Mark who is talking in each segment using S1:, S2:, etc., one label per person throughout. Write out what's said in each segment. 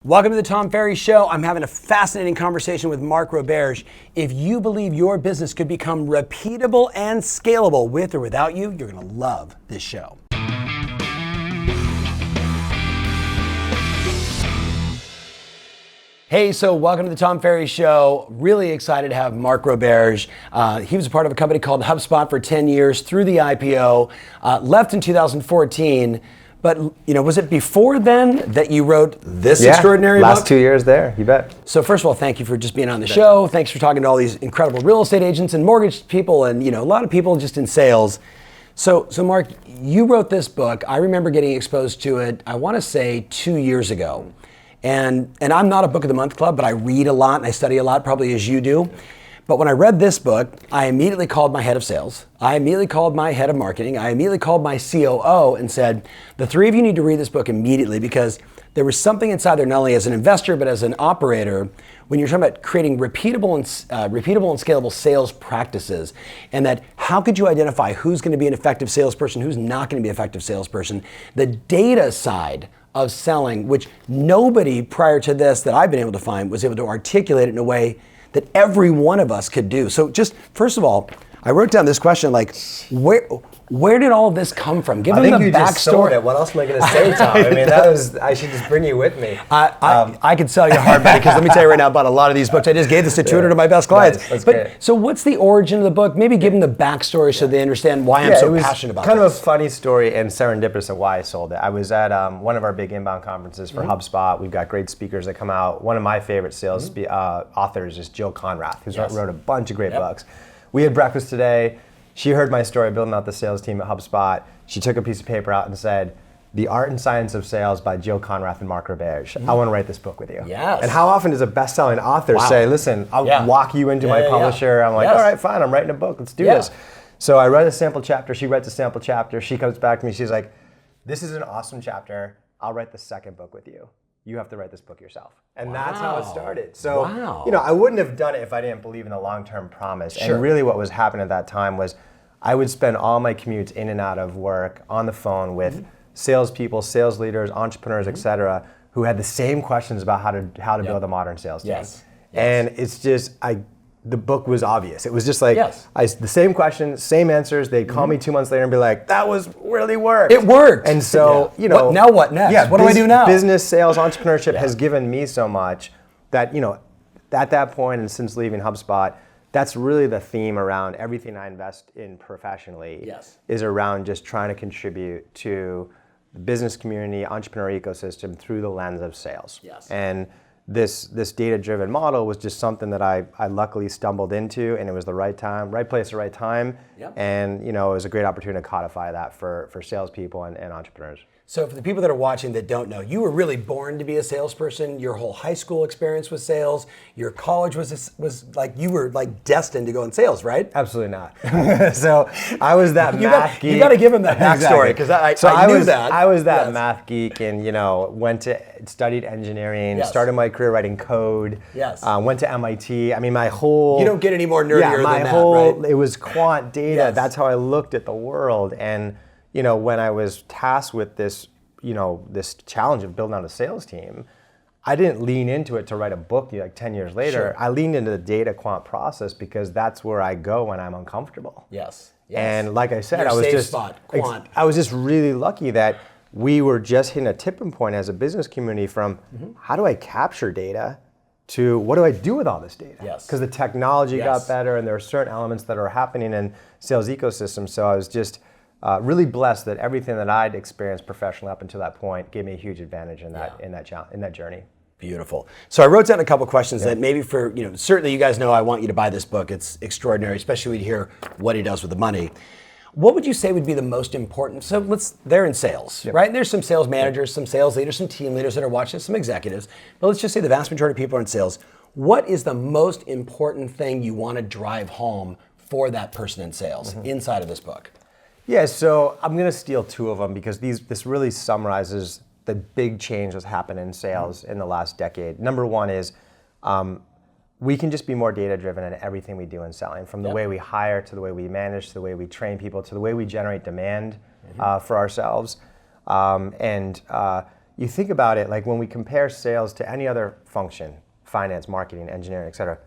S1: Welcome to the Tom Ferry Show. I'm having a fascinating conversation with Mark Roberge. If you believe your business could become repeatable and scalable with or without you, you're going to love this show. Hey, so welcome to the Tom Ferry Show. Really excited to have Mark Roberge. He was a part of a company called HubSpot for 10 years through the IPO, left in 2014. But, was it before then that you wrote this extraordinary book?
S2: Last 2 years there, you bet.
S1: So first of all, thank you for just being on the show. Thanks for talking to all these incredible real estate agents and mortgage people and, a lot of people just in sales. So Mark, you wrote this book. I remember getting exposed to it, I want to say 2 years ago. And I'm not a book of the month club, but I read a lot and I study a lot, probably as you do. But when I read this book, I immediately called my head of sales. I immediately called my head of marketing. I immediately called my COO and said, the three of you need to read this book immediately, because there was something inside there, not only as an investor, but as an operator, when you're talking about creating repeatable and scalable sales practices, and that how could you identify who's going to be an effective salesperson, who's not going to be an effective salesperson, the data side of selling, which nobody prior to this that I've been able to find was able to articulate it in a way that every one of us could do. So just, first of all, I wrote down this question, like, where did all this come from? Give them the backstory.
S2: Just sold it. What else am I going to say, Tom? I mean, I should just bring you with me.
S1: I could sell you hard money, because let me tell you right now about a lot of these books. I just gave this to 200 of my best clients.
S2: Nice, that's great.
S1: So what's the origin of the book? Maybe give them the backstory so they understand why I'm so passionate about it.
S2: Kind of a funny story and serendipitous of why I sold it. I was at one of our big inbound conferences for HubSpot. We've got great speakers that come out. One of my favorite sales authors is Jill Conrath, who's wrote a bunch of great books. We had breakfast today. She heard my story building out the sales team at HubSpot. She took a piece of paper out and said, "The Art and Science of Sales" by Jill Conrath and Mark Roberge. I want to write this book with you.
S1: Yes.
S2: And how often does a best-selling author say, "Listen, I'll walk you into my publisher." I'm like, "All right, fine, I'm writing a book. Let's do this." So I write a sample chapter. She writes a sample chapter. She comes back to me. She's like, "This is an awesome chapter. I'll write the second book with you. You have to write this book yourself." And that's how it started. So, I wouldn't have done it if I didn't believe in the long-term promise. Sure. And really what was happening at that time was I would spend all my commutes in and out of work on the phone with salespeople, sales leaders, entrepreneurs, et cetera, who had the same questions about how to build a modern sales team. And it's just, the book was obvious. It was just like, the same questions, same answers. They'd call me 2 months later and be like, "That was really worked."
S1: It worked.
S2: And so,
S1: now what next?
S2: Yeah,
S1: what do I do now?
S2: Business, sales, entrepreneurship has given me so much that, at that point and since leaving HubSpot, that's really the theme around everything I invest in professionally is around just trying to contribute to the business community, entrepreneur ecosystem through the lens of sales. And this data-driven model was just something that I luckily stumbled into, and it was the right time, right place, the right time. And it was a great opportunity to codify that for salespeople and entrepreneurs.
S1: So for the people that are watching that don't know, you were really born to be a salesperson. Your whole high school experience was sales. Your college was like, you were like destined to go in sales, right?
S2: Absolutely not. So I was that math geek.
S1: You got to give him that backstory, because I knew that.
S2: I was that math geek, and studied engineering, started my career writing code. Went to MIT. I mean, my whole.
S1: You don't get any more nerdier than that, right?
S2: It was quant data. That's how I looked at the world. And when I was tasked with this, this challenge of building out a sales team, I didn't lean into it to write a book 10 years later. I leaned into the data quant process because that's where I go when I'm uncomfortable. And like I said, I was just really lucky that we were just hitting a tipping point as a business community from how do I capture data to what do I do with all this data? Because the technology got better, and there are certain elements that are happening in sales ecosystems. So I was just really blessed that everything that I'd experienced professionally up until that point gave me a huge advantage in that journey.
S1: Beautiful. So I wrote down a couple questions that maybe for, certainly you guys know I want you to buy this book. It's extraordinary, especially when you hear what he does with the money. What would you say would be the most important? So they're in sales, right? And there's some sales managers, some sales leaders, some team leaders that are watching, some executives. But let's just say the vast majority of people are in sales. What is the most important thing you want to drive home for that person in sales inside of this book?
S2: Yeah, so I'm going to steal two of them because this really summarizes the big change that's happened in sales in the last decade. Number one is we can just be more data-driven in everything we do in selling, from the way we hire to the way we manage to the way we train people to the way we generate demand for ourselves. you think about it, like when we compare sales to any other function, finance, marketing, engineering, et cetera,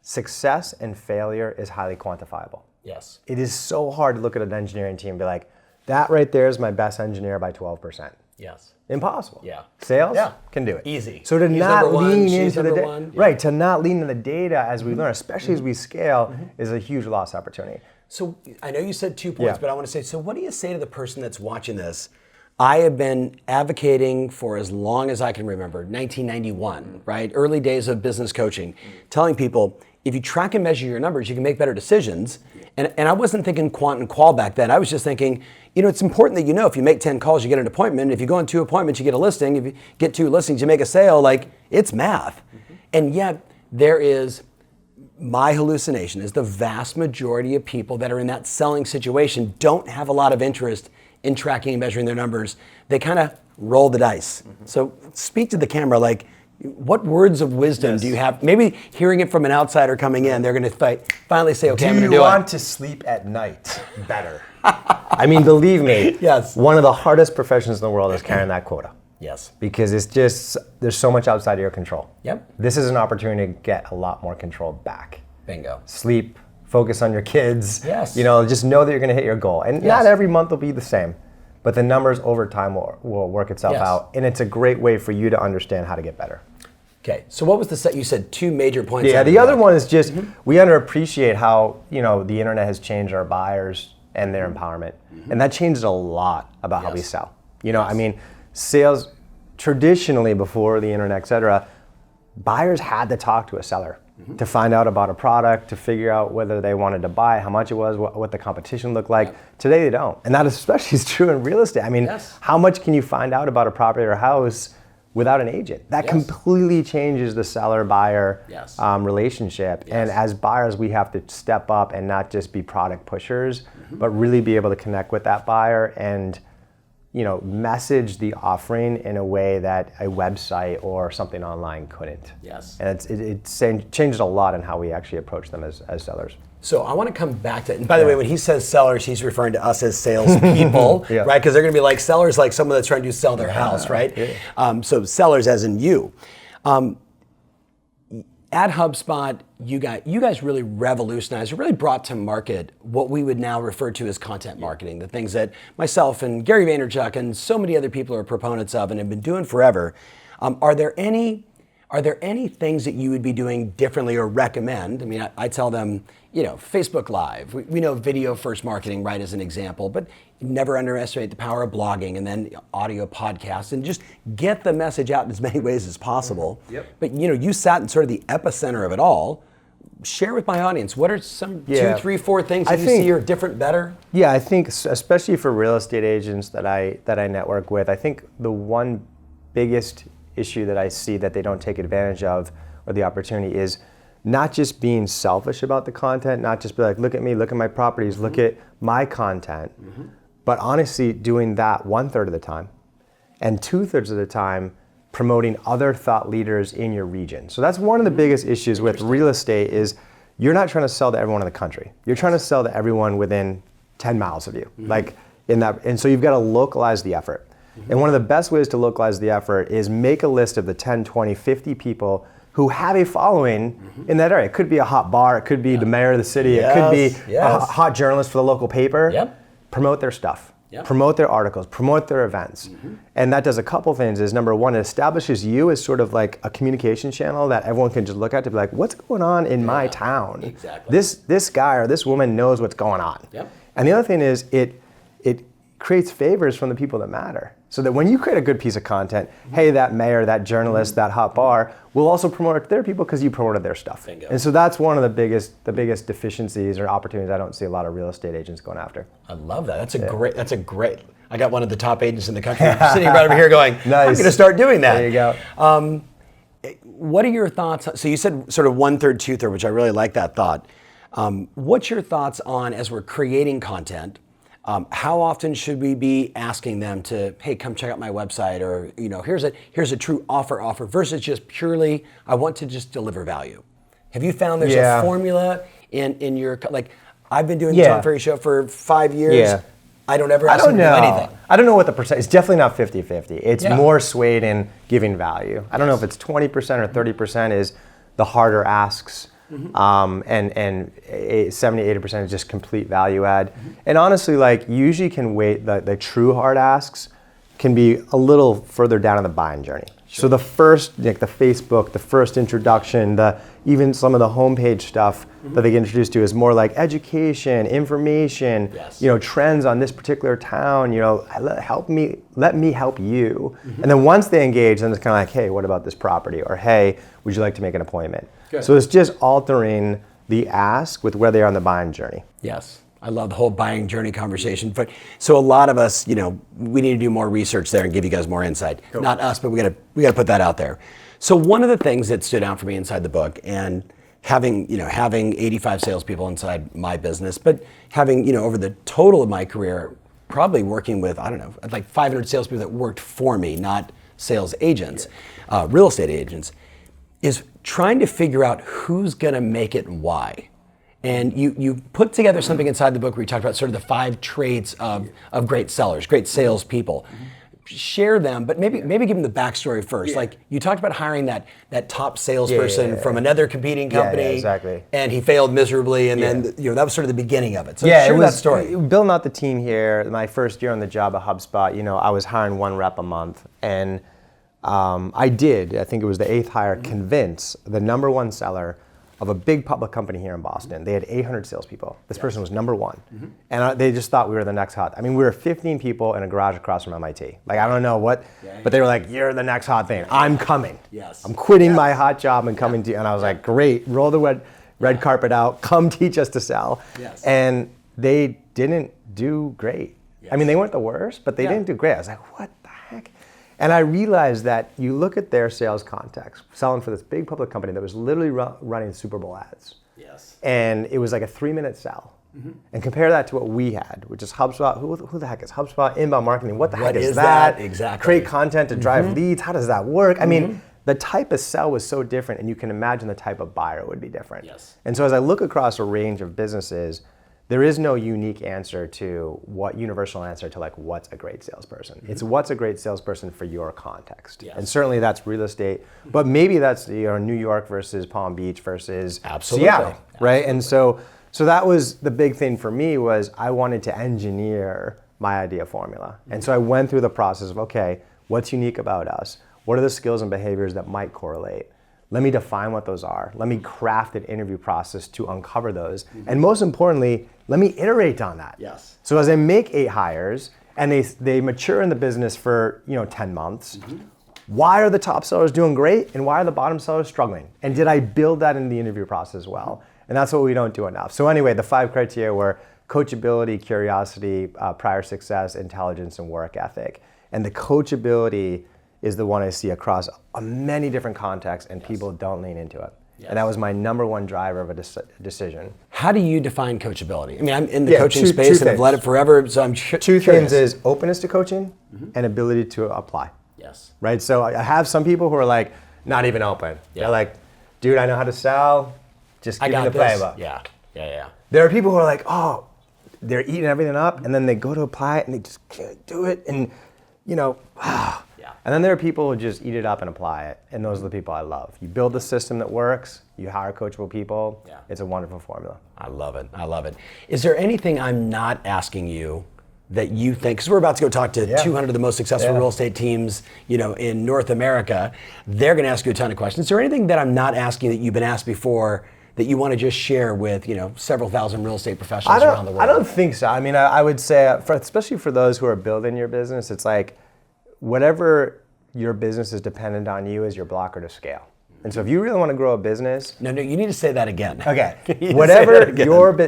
S2: success and failure is highly quantifiable.
S1: Yes.
S2: It is so hard to look at an engineering team and be like, that right there is my best engineer by 12%.
S1: Yes.
S2: Impossible.
S1: Yeah.
S2: Sales can do it.
S1: Easy.
S2: So to
S1: He's
S2: not lean
S1: she's
S2: into the
S1: number
S2: data,
S1: one.
S2: right? To not lean into the data as we learn, especially as we scale, is a huge lost opportunity.
S1: So I know you said 2 points,
S2: Yeah.
S1: but I want to say, so what do you say to the person that's watching this? I have been advocating for as long as I can remember, 1991, right? Early days of business coaching, telling people, if you track and measure your numbers, you can make better decisions. And I wasn't thinking quant and qual back then. I was just thinking, it's important that if you make 10 calls, you get an appointment. If you go on 2 appointments, you get a listing. If you get 2 listings, you make a sale. Like, it's math. And yet, there is, my hallucination is the vast majority of people that are in that selling situation don't have a lot of interest in tracking and measuring their numbers. They kind of roll the dice. So speak to the camera, like, what words of wisdom do you have? Maybe hearing it from an outsider coming in, they're going to finally say, okay, I'm going to do it.
S2: Do you want to sleep at night better? I mean, believe me,
S1: yes.
S2: One of the hardest professions in the world is carrying that quota.
S1: Yes.
S2: Because it's just, there's so much outside of your control.
S1: Yep.
S2: This is an opportunity to get a lot more control back.
S1: Bingo.
S2: Sleep, focus on your kids.
S1: Yes.
S2: Just know that you're going to hit your goal. And not every month will be the same, but the numbers over time will work itself out. And it's a great way for you to understand how to get better.
S1: Okay, so what was the set? You said 2 major points.
S2: Yeah, the other one is just, we underappreciate how, the internet has changed our buyers and their empowerment. And that changes a lot about how we sell. I mean, sales, traditionally before the internet, et cetera, buyers had to talk to a seller to find out about a product, to figure out whether they wanted to buy, how much it was, what the competition looked like. Today they don't. And that especially is true in real estate. I mean, how much can you find out about a property or a house without an agent? That completely changes the seller-buyer relationship. And as buyers, we have to step up and not just be product pushers, but really be able to connect with that buyer and message the offering in a way that a website or something online couldn't.
S1: Yes.
S2: And it changes a lot in how we actually approach them as sellers.
S1: So I want to come back to it. And by the way, when he says sellers, he's referring to us as salespeople, right? Because they're going to be like sellers, like someone that's trying to sell their house, right? So sellers as in you. At HubSpot, you guys really revolutionized, really brought to market what we would now refer to as content marketing, the things that myself and Gary Vaynerchuk and so many other people are proponents of and have been doing forever. Are there any things that you would be doing differently or recommend? I mean, I tell them, Facebook Live. We know video first marketing, right, as an example, but never underestimate the power of blogging and then audio podcasts and just get the message out in as many ways as possible. But you sat in sort of the epicenter of it all. Share with my audience, what are some 2, 3, 4 things that you see are different, better?
S2: Yeah, I think especially for real estate agents that I network with, I think the one biggest issue that I see that they don't take advantage of or the opportunity is not just being selfish about the content, not just be like, look at me, look at my properties, look at my content, but honestly doing that 1/3 of the time and 2/3 of the time promoting other thought leaders in your region. So that's one of the biggest issues with real estate is you're not trying to sell to everyone in the country. You're trying to sell to everyone within 10 miles of you. And so you've got to localize the effort. And one of the best ways to localize the effort is make a list of the 10, 20, 50 people who have a following in that area. It could be a hot bar, it could be the mayor of the city, it could be a hot journalist for the local paper. Promote their stuff, promote their articles, promote their events. And that does a couple things. Is number one, it establishes you as sort of like a communication channel that everyone can just look at to be like, what's going on in my town?
S1: Exactly.
S2: This guy or this woman knows what's going on. And the other thing is it creates favors from the people that matter. So that when you create a good piece of content, hey, that mayor, that journalist, that hot bar will also promote it to their people because you promoted their stuff.
S1: Bingo.
S2: And so that's one of the biggest deficiencies or opportunities I don't see a lot of real estate agents going after.
S1: I love that. That's a great. I got one of the top agents in the country sitting right over here going, nice. I'm going to start doing that.
S2: There you go.
S1: What are your thoughts? So you said sort of 1/3, 2/3, which I really like that thought. What's your thoughts on, as we're creating content, how often should we be asking them to, hey, come check out my website, or here's a true offer versus just purely, I want to just deliver value? Have you found there's a formula in your, like, I've been doing the Tom Ferry Show for 5 years. I don't ever ask them to do anything.
S2: I don't know what the percent. It's definitely not 50-50. It's more swayed in giving value. I don't know if it's 20% or 30% is the harder asks, and 70-80% is just complete value add. And honestly, like you usually can wait. The true hard asks can be a little further down in the buying journey. So the first, like the Facebook, the first introduction, even some of the homepage stuff that they get introduced to is more like education, information, trends on this particular town, let me help you. And then once they engage, then it's kind of like, hey, what about this property? Or hey, would you like to make an appointment? Good. So it's just altering the ask with where they are on the buying journey.
S1: Yes. I love the whole buying journey conversation. But so a lot of us, we need to do more research there and give you guys more insight. Cool. Not us, but we gotta put that out there. So one of the things that stood out for me inside the book, and having 85 salespeople inside my business, but having over the total of my career, probably working with like 500 salespeople that worked for me, not sales agents, real estate agents, is trying to figure out who's gonna make it and why. And you put together something inside the book where you talked about sort of the 5 traits of great sellers, great salespeople. Share them, but maybe give them the backstory first. Yeah. Like you talked about hiring that top salesperson from another competing company,
S2: exactly.
S1: And he failed miserably, and then that was sort of the beginning of it. So share that story.
S2: Building out the team here, my first year on the job at HubSpot, I was hiring 1 rep a month, and I think it was the 8th hire, convince the number 1 seller of a big public company here in Boston. They had 800 salespeople. This person was number 1. And they just thought we were the next hot. I mean, we were 15 people in a garage across from MIT. Like, I don't know what, but they were like, you're the next hot thing. I'm coming.
S1: Yes.
S2: I'm quitting my hot job and coming to you. And I was like, great, roll the red carpet out, come teach us to sell.
S1: Yes.
S2: And they didn't do great. Yes. I mean, they weren't the worst, but they didn't do great. I was like, what the heck? And I realized that you look at their sales context, selling for this big public company that was literally running Super Bowl ads.
S1: Yes.
S2: And it was like a 3-minute sell. And compare that to what we had, which is HubSpot. Who the heck is HubSpot? Inbound marketing. What the heck is that?
S1: Exactly.
S2: Create content to drive leads. How does that work? I mean, the type of sell was so different, and you can imagine the type of buyer would be different.
S1: Yes.
S2: And so as I look across a range of businesses, there is no unique answer to universal answer to like what's a great salesperson. It's what's a great salesperson for your context. Yes. And certainly that's real estate, but maybe that's New York versus Palm Beach versus Seattle, right? And so that was the big thing for me was I wanted to engineer my idea formula. And so I went through the process of, okay, what's unique about us? What are the skills and behaviors that might correlate? Let me define what those are. Let me craft an interview process to uncover those. And most importantly, let me iterate on that.
S1: Yes.
S2: So as I make 8 hires and they mature in the business for 10 months, why are the top sellers doing great and why are the bottom sellers struggling? And did I build that in the interview process as well? And that's what we don't do enough. So anyway, the 5 criteria were coachability, curiosity, prior success, intelligence, and work ethic. And the coachability is the one I see across many different contexts, and people don't lean into it. Yes. And that was my number 1 driver of a decision.
S1: How do you define coachability? I mean, I'm in the coaching space and I've led it forever, so I'm
S2: Two things is openness to coaching and ability to apply.
S1: Yes.
S2: Right, so I have some people who are like, not even open. Yeah. They're like, dude, I know how to sell, just give me the playbook.
S1: Yeah.
S2: There are people who are like, oh, they're eating everything up, and then they go to apply it and they just can't do it, and And then there are people who just eat it up and apply it, and those are the people I love. You build a system that works, you hire coachable people, it's a wonderful formula.
S1: I love it. Is there anything I'm not asking you that you think, because we're about to go talk to 200 of the most successful real estate teams in North America, they're gonna ask you a ton of questions. Is there anything that I'm not asking that you've been asked before that you want to just share with several thousand real estate professionals around the world?
S2: I don't think so. I mean, I would say, especially for those who are building your business, it's like, whatever your business is dependent on you is your blocker to scale. And so if you really want to grow a business...
S1: No, you need to say that again.
S2: Okay. Whatever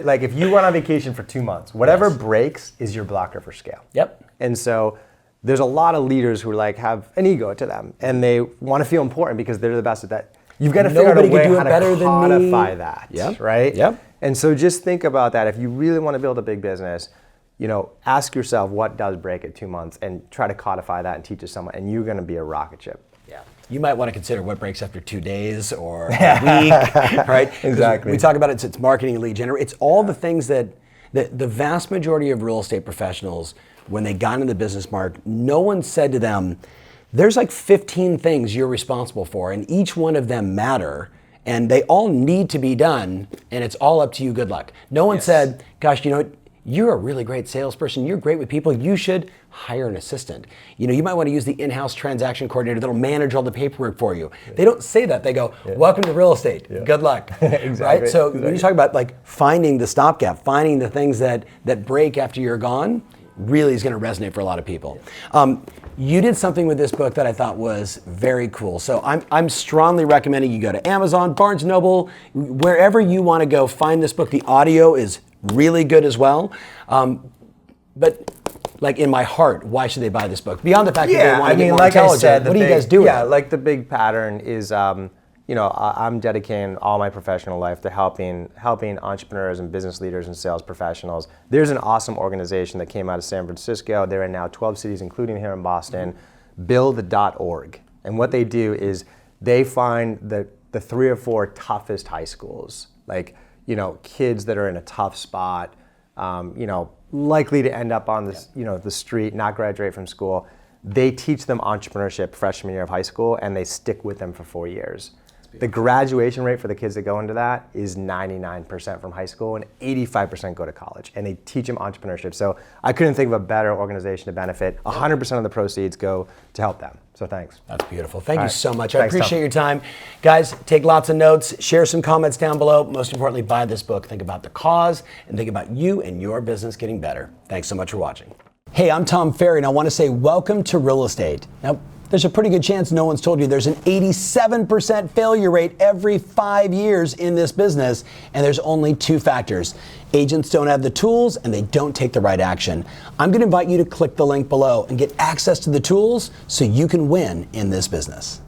S2: like if you went on vacation for 2 months, whatever breaks is your blocker for scale.
S1: Yep.
S2: And so there's a lot of leaders who have an ego to them and they want to feel important because they're the best at that. You've got to figure out a way how to codify that, right?
S1: Yep.
S2: And so just think about that. If you really want to build a big business, ask yourself what does break at 2 months and try to codify that and teach it to someone, and you're going to be a rocket ship.
S1: Yeah. You might want to consider what breaks after 2 days or a week, right?
S2: Exactly.
S1: We talk about it's marketing and lead generation. It's all the things that The vast majority of real estate professionals, when they got into the business, Mark, no one said to them, there's like 15 things you're responsible for, and each one of them matter, and they all need to be done, and it's all up to you, good luck. No one said, gosh, you know what? You're a really great salesperson, you're great with people, you should hire an assistant. You know, you might want to use the in-house transaction coordinator that'll manage all the paperwork for you. They don't say that, they go, welcome to real estate, good luck.
S2: Exactly.
S1: Right? So when you talk about like finding the stopgap, finding the things that break after you're gone, really is going to resonate for a lot of people. You did something with this book that I thought was very cool. So I'm strongly recommending you go to Amazon, Barnes & Noble, wherever you want to go, find this book. The audio is really good as well. But like in my heart, why should they buy this book? Beyond the fact that they want to get more intelligent, what do you guys do?
S2: Yeah, like the big pattern is, I'm dedicating all my professional life to helping entrepreneurs and business leaders and sales professionals. There's an awesome organization that came out of San Francisco. They're in now 12 cities, including here in Boston, build.org. And what they do is they find the 3 or 4 toughest high schools, like, kids that are in a tough spot, likely to end up on this, the street, not graduate from school. They teach them entrepreneurship freshman year of high school, and they stick with them for 4 years. The graduation rate for the kids that go into that is 99% from high school, and 85% go to college, and they teach them entrepreneurship. So I couldn't think of a better organization to benefit. 100% of the proceeds go to help them. So thanks.
S1: That's beautiful. Thank you so much. I appreciate your time. Guys, take lots of notes, share some comments down below. Most importantly, buy this book. Think about the cause, and think about you and your business getting better. Thanks so much for watching. Hey, I'm Tom Ferry, and I want to say welcome to real estate. Now, there's a pretty good chance no one's told you there's an 87% failure rate every 5 years in this business, and there's only 2 factors. Agents don't have the tools, and they don't take the right action. I'm going to invite you to click the link below and get access to the tools so you can win in this business.